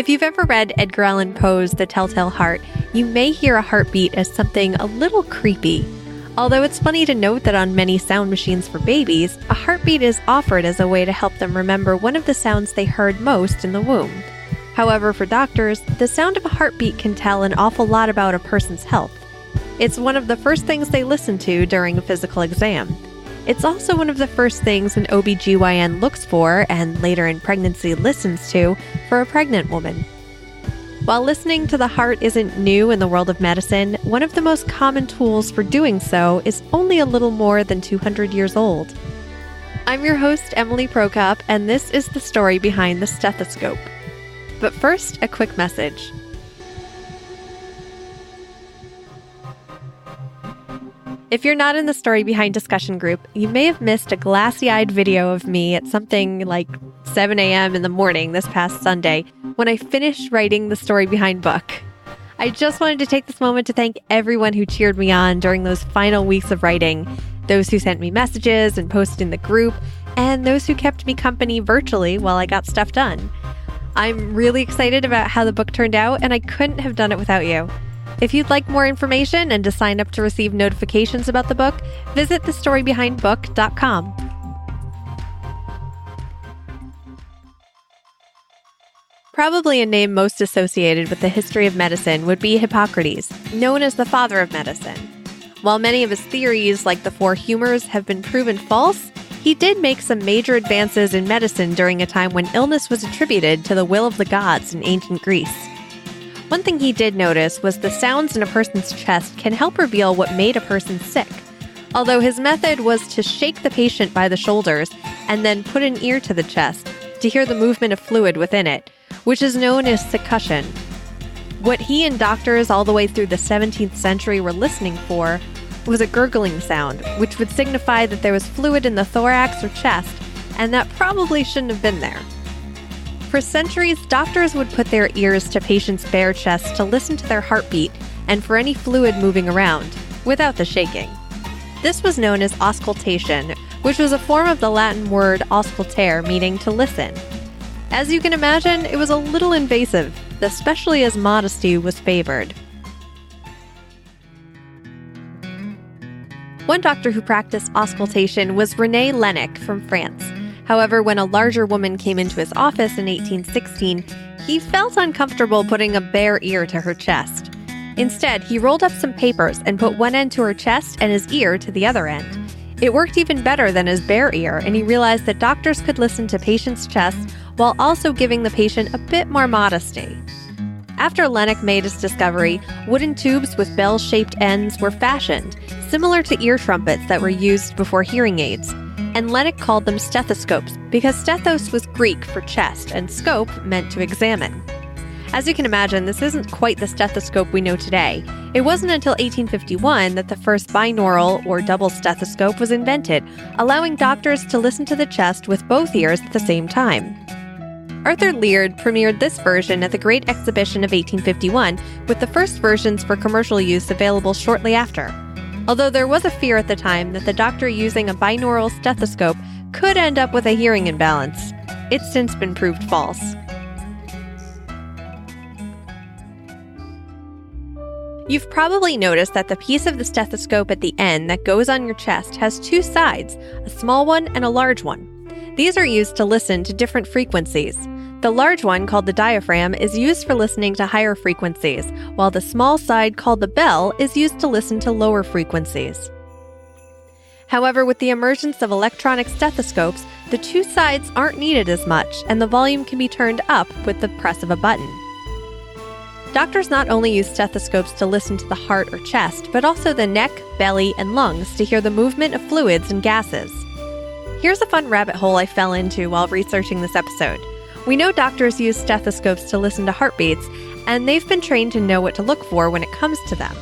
If you've ever read Edgar Allan Poe's The Telltale Heart, you may hear a heartbeat as something a little creepy. Although it's funny to note that on many sound machines for babies, a heartbeat is offered as a way to help them remember one of the sounds they heard most in the womb. However, for doctors, the sound of a heartbeat can tell an awful lot about a person's health. It's one of the first things they listen to during a physical exam. It's also one of the first things an OB-GYN looks for, and later in pregnancy listens to, for a pregnant woman. While listening to the heart isn't new in the world of medicine, one of the most common tools for doing so is only a little more than 200 years old. I'm your host, Emily Prokop, and this is the story behind the stethoscope. But first, a quick message. If you're not in the Story Behind discussion group, you may have missed a glassy-eyed video of me at something like 7 a.m. in the morning this past Sunday when I finished writing the Story Behind book. I just wanted to take this moment to thank everyone who cheered me on during those final weeks of writing, those who sent me messages and posted in the group, and those who kept me company virtually while I got stuff done. I'm really excited about how the book turned out, and I couldn't have done it without you. If you'd like more information and to sign up to receive notifications about the book, visit thestorybehindbook.com. Probably a name most associated with the history of medicine would be Hippocrates, known as the father of medicine. While many of his theories, like the four humors, have been proven false, he did make some major advances in medicine during a time when illness was attributed to the will of the gods in ancient Greece. One thing he did notice was the sounds in a person's chest can help reveal what made a person sick, although his method was to shake the patient by the shoulders and then put an ear to the chest to hear the movement of fluid within it, which is known as succussion. What he and doctors all the way through the 17th century were listening for was a gurgling sound, which would signify that there was fluid in the thorax or chest, and that probably shouldn't have been there. For centuries, doctors would put their ears to patients' bare chests to listen to their heartbeat and for any fluid moving around, without the shaking. This was known as auscultation, which was a form of the Latin word auscultare, meaning to listen. As you can imagine, it was a little invasive, especially as modesty was favored. One doctor who practiced auscultation was René Laennec from France. However, when a larger woman came into his office in 1816, he felt uncomfortable putting a bare ear to her chest. Instead, he rolled up some papers and put one end to her chest and his ear to the other end. It worked even better than his bare ear, and he realized that doctors could listen to patients' chests while also giving the patient a bit more modesty. After Laennec made his discovery, wooden tubes with bell-shaped ends were fashioned, similar to ear trumpets that were used before hearing aids. And Laennec called them stethoscopes because stethos was Greek for chest and scope meant to examine. As you can imagine, this isn't quite the stethoscope we know today. It wasn't until 1851 that the first binaural or double stethoscope was invented, allowing doctors to listen to the chest with both ears at the same time. Arthur Leard premiered this version at the Great Exhibition of 1851, with the first versions for commercial use available shortly after. Although there was a fear at the time that the doctor using a binaural stethoscope could end up with a hearing imbalance. It's since been proved false. You've probably noticed that the piece of the stethoscope at the end that goes on your chest has two sides, a small one and a large one. These are used to listen to different frequencies. The large one, called the diaphragm, is used for listening to higher frequencies, while the small side, called the bell, is used to listen to lower frequencies. However, with the emergence of electronic stethoscopes, the two sides aren't needed as much, and the volume can be turned up with the press of a button. Doctors not only use stethoscopes to listen to the heart or chest, but also the neck, belly, and lungs to hear the movement of fluids and gases. Here's a fun rabbit hole I fell into while researching this episode. We know doctors use stethoscopes to listen to heartbeats, and they've been trained to know what to look for when it comes to them.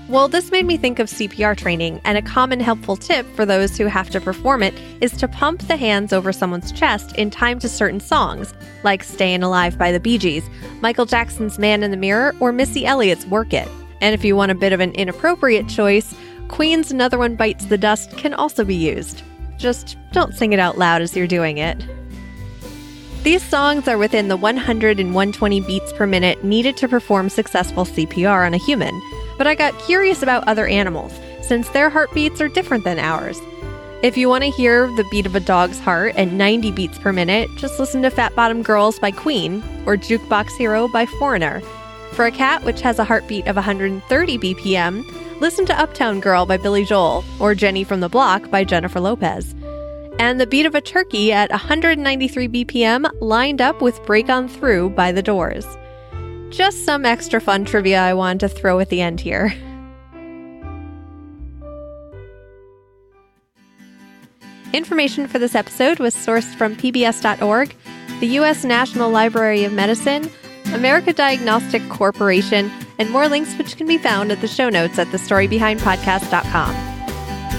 Well, this made me think of CPR training, and a common helpful tip for those who have to perform it is to pump the hands over someone's chest in time to certain songs, like Stayin' Alive by the Bee Gees, Michael Jackson's Man in the Mirror, or Missy Elliott's Work It. And if you want a bit of an inappropriate choice, Queen's Another One Bites the Dust can also be used. Just don't sing it out loud as you're doing it. These songs are within the 100 and 120 beats per minute needed to perform successful CPR on a human, but I got curious about other animals, since their heartbeats are different than ours. If you want to hear the beat of a dog's heart at 90 beats per minute, just listen to Fat Bottom Girls by Queen or Jukebox Hero by Foreigner. For a cat, which has a heartbeat of 130 BPM, listen to Uptown Girl by Billy Joel or Jenny from the Block by Jennifer Lopez. And the beat of a turkey at 193 BPM lined up with Break On Through by The Doors. Just some extra fun trivia I wanted to throw at the end here. Information for this episode was sourced from PBS.org, the U.S. National Library of Medicine, America Diagnostic Corporation, and more links which can be found at the show notes at thestorybehindpodcast.com.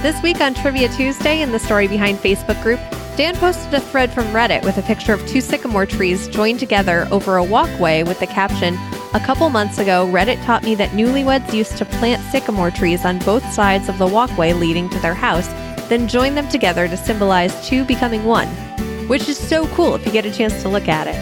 This week on Trivia Tuesday in the Story Behind Facebook group, Dan posted a thread from Reddit with a picture of two sycamore trees joined together over a walkway with the caption, "A couple months ago, Reddit taught me that newlyweds used to plant sycamore trees on both sides of the walkway leading to their house, then join them together to symbolize two becoming one," which is so cool if you get a chance to look at it.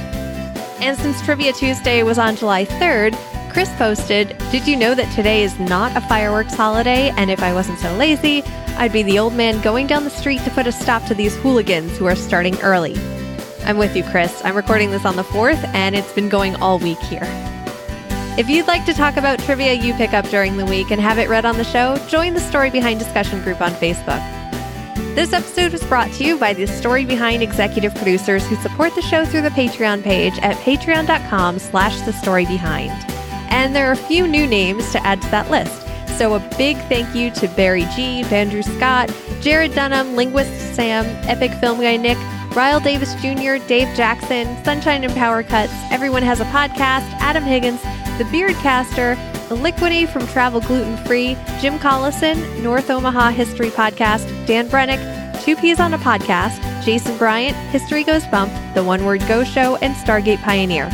And since Trivia Tuesday was on July 3rd, Chris posted, "Did you know that today is not a fireworks holiday, and if I wasn't so lazy, I'd be the old man going down the street to put a stop to these hooligans who are starting early." I'm with you, Chris. I'm recording this on the 4th, and it's been going all week here. If you'd like to talk about trivia you pick up during the week and have it read on the show, join the Story Behind discussion group on Facebook. This episode was brought to you by the Story Behind executive producers who support the show through the Patreon page at patreon.com/thestorybehind. And there are a few new names to add to that list. So a big thank you to Barry G, Andrew Scott, Jared Dunham, Linguist Sam, Epic Film Guy Nick, Ryle Davis Jr., Dave Jackson, Sunshine and Power Cuts, Everyone Has a Podcast, Adam Higgins, The Beardcaster, Liquidy from Travel Gluten Free, Jim Collison, North Omaha History Podcast, Dan Brennick, Two Peas on a Podcast, Jason Bryant, History Goes Bump, The One Word Go Show, and Stargate Pioneer.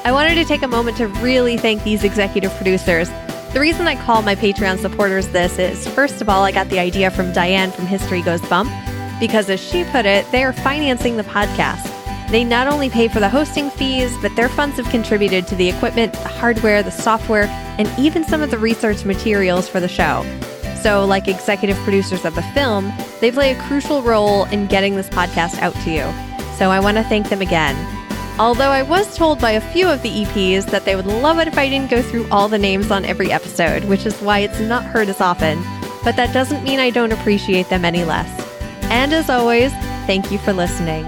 I wanted to take a moment to really thank these executive producers. The reason I call my Patreon supporters this is, first of all, I got the idea from Diane from History Goes Bump, because as she put it, they are financing the podcast. They not only pay for the hosting fees, but their funds have contributed to the equipment, the hardware, the software, and even some of the research materials for the show. So, like executive producers of the film, they play a crucial role in getting this podcast out to you. So I want to thank them again. Although I was told by a few of the EPs that they would love it if I didn't go through all the names on every episode, which is why it's not heard as often. But that doesn't mean I don't appreciate them any less. And as always, thank you for listening.